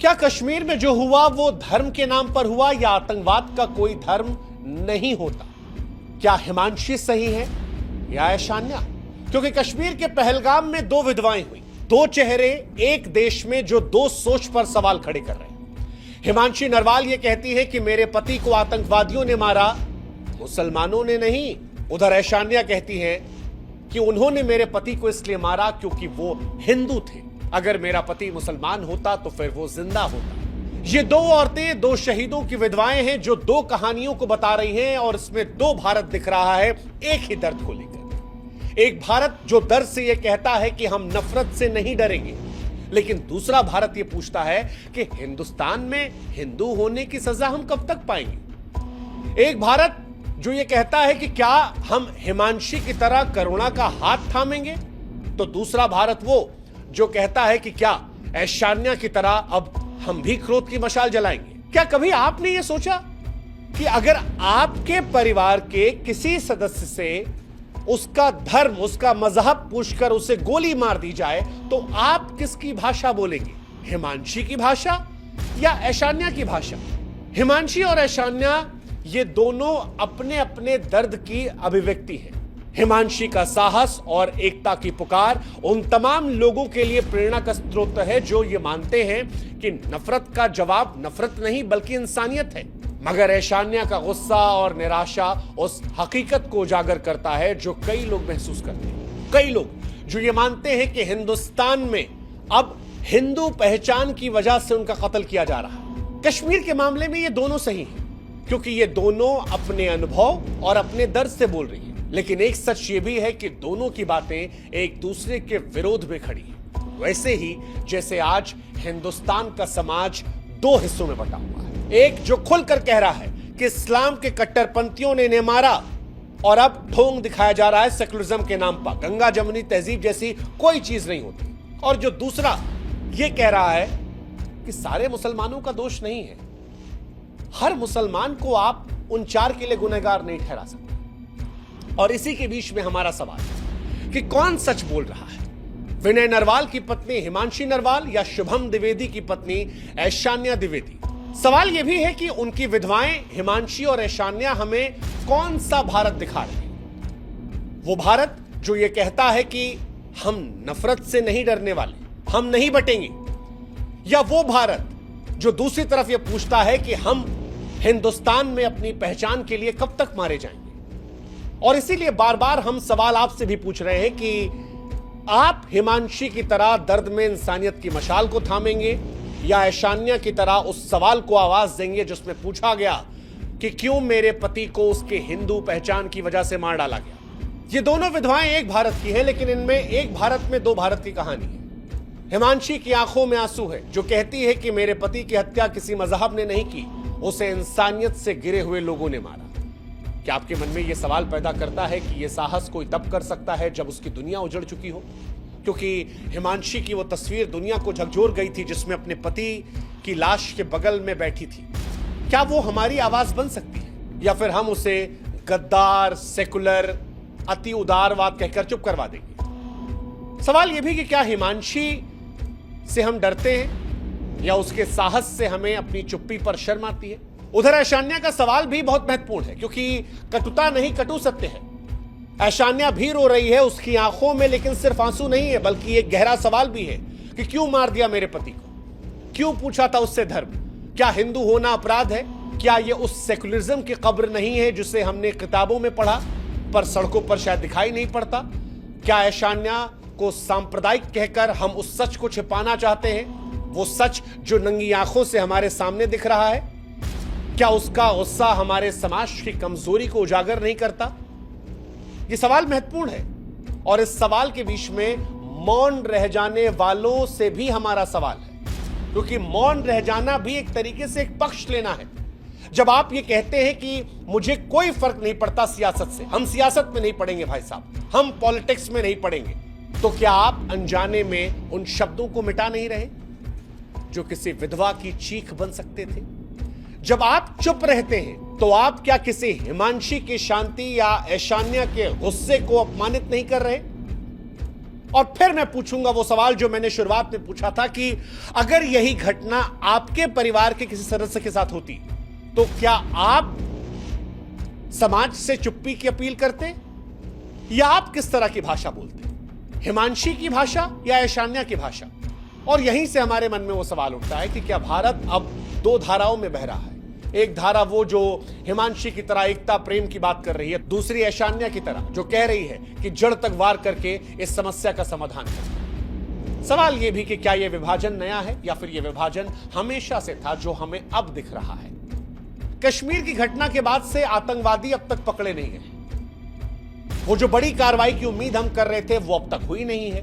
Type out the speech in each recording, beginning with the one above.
क्या कश्मीर में जो हुआ वो धर्म के नाम पर हुआ या आतंकवाद का कोई धर्म नहीं होता? क्या हिमांशी सही है या ऐशान्या? क्योंकि कश्मीर के पहलगाम में दो विधवाएं हुई, दो चेहरे एक देश में जो दो सोच पर सवाल खड़े कर रहे हैं। हिमांशी नरवाल यह कहती है कि मेरे पति को आतंकवादियों ने मारा, मुसलमानों ने नहीं। उधर ऐशान्या कहती है कि उन्होंने मेरे पति को इसलिए मारा क्योंकि वो हिंदू थे। अगर मेरा पति मुसलमान होता तो फिर वो जिंदा होता। ये दो औरतें, दो शहीदों की विधवाएं हैं जो दो कहानियों को बता रही हैं और इसमें दो भारत दिख रहा है एक ही दर्द को लेकर। एक भारत जो दर्द से यह कहता है कि हम नफरत से नहीं डरेंगे, लेकिन दूसरा भारत यह पूछता है कि हिंदुस्तान में हिंदू होने की सजा हम कब तक पाएंगे। एक भारत जो यह कहता है कि क्या हम हिमांशी की तरह करुणा का हाथ थामेंगे, तो दूसरा भारत वो जो कहता है कि क्या ऐशान्या की तरह अब हम भी क्रोध की मशाल जलाएंगे। क्या कभी आपने यह सोचा कि अगर आपके परिवार के किसी सदस्य से उसका धर्म, उसका मजहब पूछकर उसे गोली मार दी जाए तो आप किसकी भाषा बोलेंगे? हिमांशी की भाषा या ऐशान्या की भाषा? हिमांशी और ऐशान्या ये दोनों अपने अपने दर्द की अभिव्यक्ति है। हिमांशी का साहस और एकता की पुकार उन तमाम लोगों के लिए प्रेरणा का स्रोत है जो ये मानते हैं कि नफरत का जवाब नफरत नहीं बल्कि इंसानियत है। मगर ऐशान्या का गुस्सा और निराशा उस हकीकत को उजागर करता है जो कई लोग महसूस करते हैं। कई लोग जो ये मानते हैं कि हिंदुस्तान में अब हिंदू पहचान की वजह से उनका कत्ल किया जा रहा है। कश्मीर के मामले में ये दोनों सही हैं क्योंकि ये दोनों अपने अनुभव और अपने दर्द से बोल रही है। लेकिन एक सच ये भी है कि दोनों की बातें एक दूसरे के विरोध में खड़ी है। वैसे ही जैसे आज हिंदुस्तान का समाज दो हिस्सों में बटा हुआ है। एक जो खुलकर कह रहा है कि इस्लाम के कट्टरपंथियों ने इन्हें मारा और अब ढोंग दिखाया जा रहा है सेकुलरिज्म के नाम पर, गंगा जमुनी तहजीब जैसी कोई चीज नहीं होती। और जो दूसरा ये कह रहा है कि सारे मुसलमानों का दोष नहीं है, हर मुसलमान को आप उन चार के लिए गुनहगार नहीं ठहरा सकते। और इसी के बीच में हमारा सवाल है कि कौन सच बोल रहा है, विनय नरवाल की पत्नी हिमांशी नरवाल या शुभम द्विवेदी की पत्नी ऐशान्या द्विवेदी? सवाल यह भी है कि उनकी विधवाएं हिमांशी और ऐशान्या हमें कौन सा भारत दिखा रहे हैं। वो भारत जो ये कहता है कि हम नफरत से नहीं डरने वाले, हम नहीं बटेंगे, या वो भारत जो दूसरी तरफ ये पूछता है कि हम हिंदुस्तान में अपनी पहचान के लिए कब तक मारे जाएंगे। और इसीलिए बार बार हम सवाल आपसे भी पूछ रहे हैं कि आप हिमांशी की तरह दर्द में इंसानियत की मशाल को थामेंगे या ऐशान्या की तरह उस सवाल को आवाज देंगे जिसमें पूछा गया कि क्यों मेरे पति को उसके हिंदू पहचान की वजह से मार डाला गया। ये दोनों विधवाएं एक भारत की हैं, लेकिन इनमें एक भारत में दो भारत की कहानी है। हिमांशी की आंखों में आंसू है जो कहती है कि मेरे पति की हत्या किसी मजहब ने नहीं की, उसे इंसानियत से गिरे हुए लोगों ने मारा। क्या आपके मन में यह सवाल पैदा करता है कि यह साहस कोई तब कर सकता है जब उसकी दुनिया उजड़ चुकी हो? क्योंकि हिमांशी की वो तस्वीर दुनिया को झकझोर गई थी जिसमें अपने पति की लाश के बगल में बैठी थी। क्या वो हमारी आवाज बन सकती है या फिर हम उसे गद्दार, सेकुलर, अति उदारवाद कहकर चुप करवा देंगे? सवाल यह भी कि क्या हिमांशी से हम डरते हैं या उसके साहस से हमें अपनी चुप्पी पर शर्म आती है? उधर ऐशान्या का सवाल भी बहुत महत्वपूर्ण है क्योंकि कटुता नहीं कटु सत्य है। ऐशान्या भी रो रही है उसकी आंखों में, लेकिन सिर्फ आंसू नहीं है बल्कि एक गहरा सवाल भी है कि क्यों मार दिया मेरे पति को, क्यों पूछा था उससे धर्म, क्या हिंदू होना अपराध है? क्या यह उस सेकुलरिज्म की कब्र नहीं है जिसे हमने किताबों में पढ़ा पर सड़कों पर शायद दिखाई नहीं पड़ता? क्या ऐशान्या को सांप्रदायिक कहकर हम उस सच को छिपाना चाहते हैं, वो सच जो नंगी आंखों से हमारे सामने दिख रहा है? क्या उसका गुस्सा हमारे समाज की कमजोरी को उजागर नहीं करता? यह सवाल महत्वपूर्ण है और इस सवाल के बीच में मौन रह जाने वालों से भी हमारा सवाल है, क्योंकि मौन रह जाना भी एक तरीके से एक पक्ष लेना है। जब आप ये कहते हैं कि मुझे कोई फर्क नहीं पड़ता सियासत से, हम सियासत में नहीं पड़ेंगे भाई साहब, हम पॉलिटिक्स में नहीं पड़ेंगे, तो क्या आप अनजाने में उन शब्दों को मिटा नहीं रहे जो किसी विधवा की चीख बन सकते थे? जब आप चुप रहते हैं तो आप क्या किसी हिमांशी की शांति या ऐशान्या के गुस्से को अपमानित नहीं कर रहे? और फिर मैं पूछूंगा वो सवाल जो मैंने शुरुआत में पूछा था कि अगर यही घटना आपके परिवार के किसी सदस्य के साथ होती तो क्या आप समाज से चुप्पी की अपील करते, या आप किस तरह की भाषा बोलते, हिमांशी की भाषा या ऐशान्या की भाषा? और यहीं से हमारे मन में वो सवाल उठता है कि क्या भारत अब दो धाराओं में बह रहा है? एक धारा वो जो हिमांशी की तरह एकता प्रेम की बात कर रही है, दूसरी ऐशान्या की तरह जो कह रही है कि जड़ तक वार करके इस समस्या का समाधान करें। सवाल यह भी कि क्या यह विभाजन नया है या फिर यह विभाजन हमेशा से था जो हमें अब दिख रहा है? कश्मीर की घटना के बाद से आतंकवादी अब तक पकड़े नहीं गए। वो जो बड़ी कार्रवाई की उम्मीद हम कर रहे थे वो अब तक हुई नहीं है।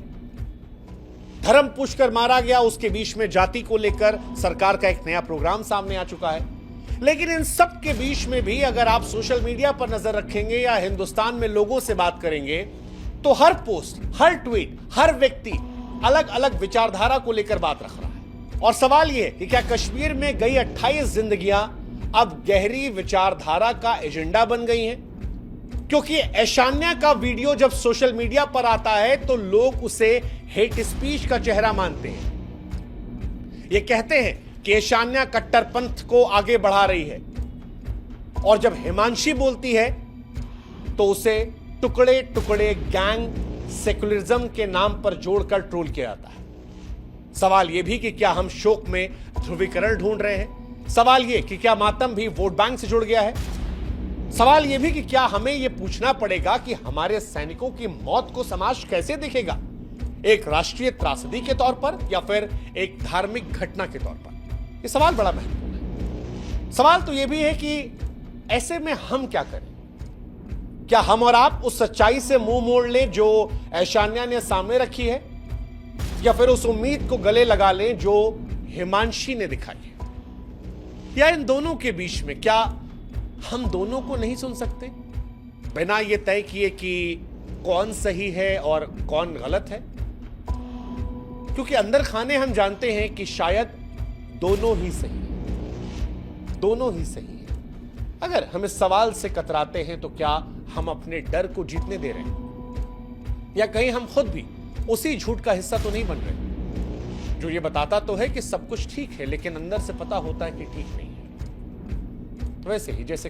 धर्म पुष्कर मारा गया, उसके बीच में जाति को लेकर सरकार का एक नया प्रोग्राम सामने आ चुका है। लेकिन इन सब के बीच में भी अगर आप सोशल मीडिया पर नजर रखेंगे या हिंदुस्तान में लोगों से बात करेंगे तो हर पोस्ट, हर ट्वीट, हर व्यक्ति अलग अलग विचारधारा को लेकर बात रख रहा है। और सवाल यह कि क्या कश्मीर में गई 28 जिंदगियां अब गहरी विचारधारा का एजेंडा बन गई हैं? क्योंकि ऐशान्या का वीडियो जब सोशल मीडिया पर आता है तो लोग उसे हेट स्पीच का चेहरा मानते हैं। ये कहते हैं कि ऐशान्या कट्टरपंथ को आगे बढ़ा रही है, और जब हिमांशी बोलती है तो उसे टुकड़े टुकड़े गैंग सेकुलरिज्म के नाम पर जोड़कर ट्रोल किया जाता है। सवाल यह भी कि क्या हम शोक में ध्रुवीकरण ढूंढ रहे हैं? सवाल यह कि क्या मातम भी वोट बैंक से जुड़ गया है? सवाल यह भी कि क्या हमें यह पूछना पड़ेगा कि हमारे सैनिकों की मौत को समाज कैसे देखेगा, एक राष्ट्रीय त्रासदी के तौर पर या फिर एक धार्मिक घटना के तौर पर? यह सवाल बड़ा महत्वपूर्ण है। सवाल तो यह भी है कि ऐसे में हम क्या करें? क्या हम और आप उस सच्चाई से मुंह मोड़ लें जो ऐशान्या ने सामने रखी है, या फिर उस उम्मीद को गले लगा लें जो हिमांशी ने दिखाई है? या इन दोनों के बीच में क्या हम दोनों को नहीं सुन सकते बिना यह तय किए कि कौन सही है और कौन गलत है? क्योंकि अंदर खाने हम जानते हैं कि शायद दोनों ही सही है, दोनों ही सही है। अगर हम इस सवाल से कतराते हैं तो क्या हम अपने डर को जीतने दे रहे हैं, या कहीं हम खुद भी उसी झूठ का हिस्सा तो नहीं बन रहे जो ये बताता तो है कि सब कुछ ठीक है लेकिन अंदर से पता होता है कि ठीक नहीं है? वैसे ही जैसे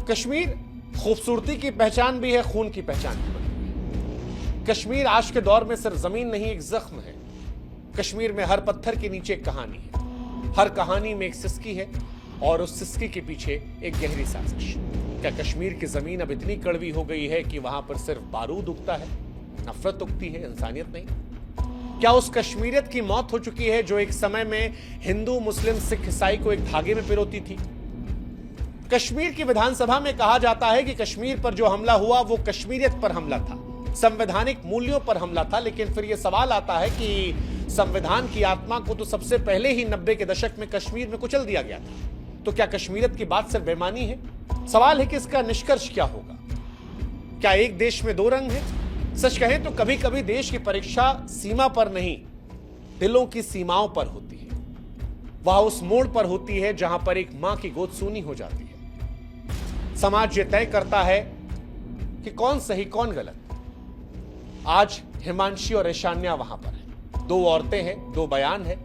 कश्मीर खूबसूरती की पहचान भी है, खून की पहचान भी है। कश्मीर आज के दौर में सिर्फ जमीन नहीं, एक जख्म है। कश्मीर में हर पत्थर के नीचे एक कहानी है, हर कहानी में एक सिसकी है, और उस सिसकी के पीछे एक गहरी साजिश। क्या कश्मीर की जमीन अब इतनी कड़वी हो गई है कि वहां पर सिर्फ बारूद उगता है, नफरत उगती है, इंसानियत नहीं? क्या उस कश्मीरियत की मौत हो चुकी है जो एक समय में हिंदू, मुस्लिम, सिख, ईसाई को एक धागे में पिरोती थी? कश्मीर की विधानसभा में कहा जाता है कि कश्मीर पर जो हमला हुआ वो कश्मीरियत पर हमला था, संवैधानिक मूल्यों पर हमला था। लेकिन फिर यह सवाल आता है कि संविधान की आत्मा को तो सबसे पहले ही 90 के दशक में कश्मीर में कुचल दिया गया था। तो क्या कश्मीरियत की बात सिर्फ बेईमानी है? सवाल है कि इसका निष्कर्ष क्या होगा? क्या एक देश में दो रंग हैं? सच कहें तो कभी कभी देश की परीक्षा सीमा पर नहीं, दिलों की सीमाओं पर होती है। वह उस मोड़ पर होती है जहां पर एक मां की गोद सूनी हो जाती है। समाज यह तय करता है कि कौन सही कौन गलत। आज हिमांशी और ऐशान्या वहां पर है, दो औरतें हैं, दो बयान है,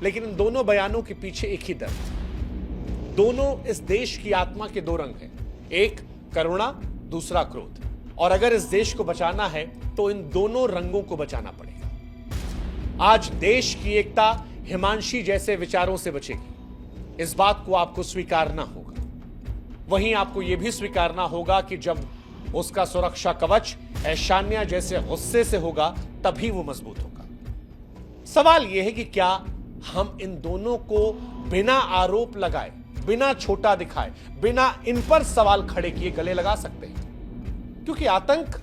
लेकिन इन दोनों बयानों के पीछे एक ही दर्द है। दोनों इस देश की आत्मा के दो रंग हैं, एक करुणा, दूसरा क्रोध। और अगर इस देश को बचाना है तो इन दोनों रंगों को बचाना पड़ेगा। आज देश की एकता हिमांशी जैसे विचारों से बचेगी, इस बात को आपको स्वीकारना होगा। वहीं आपको यह भी स्वीकारना होगा कि जब उसका सुरक्षा कवच ऐशान्या जैसे गुस्से से होगा तभी वो मजबूत होगा। सवाल यह है कि क्या हम इन दोनों को बिना आरोप लगाए, बिना छोटा दिखाए, बिना इन पर सवाल खड़े किए गले लगा सकते हैं? क्योंकि आतंक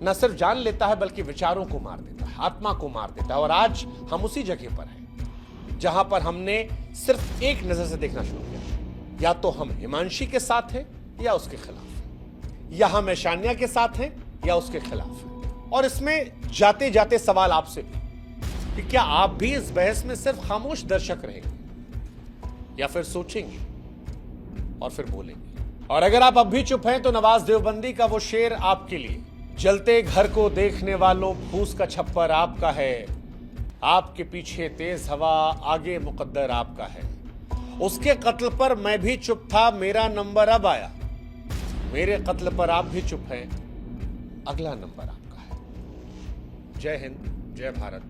न सिर्फ जान लेता है बल्कि विचारों को मार देता है, आत्मा को मार देता है। और आज हम उसी जगह पर हैं जहां पर हमने सिर्फ एक नजर से देखना शुरू किया, या तो हम हिमांशी के साथ हैं या उसके खिलाफ, या हम ऐशान्या के साथ हैं या उसके खिलाफ हैं। और इसमें जाते जाते सवाल आपसे भी कि क्या आप भी इस बहस में सिर्फ खामोश दर्शक रहेंगे या फिर सोचेंगे और फिर बोलेंगे? और अगर आप अब भी चुप हैं तो नवाज देवबंदी का वो शेर आपके लिए जलते घर को देखने वालों, फूस का छप्पर आपका है। आपके पीछे तेज हवा, आगे मुकद्दर आपका है। उसके कत्ल पर मैं भी चुप था, मेरा नंबर अब आया। मेरे कत्ल पर आप भी चुप हैं, अगला नंबर आपका है। जय हिंद, जय भारत।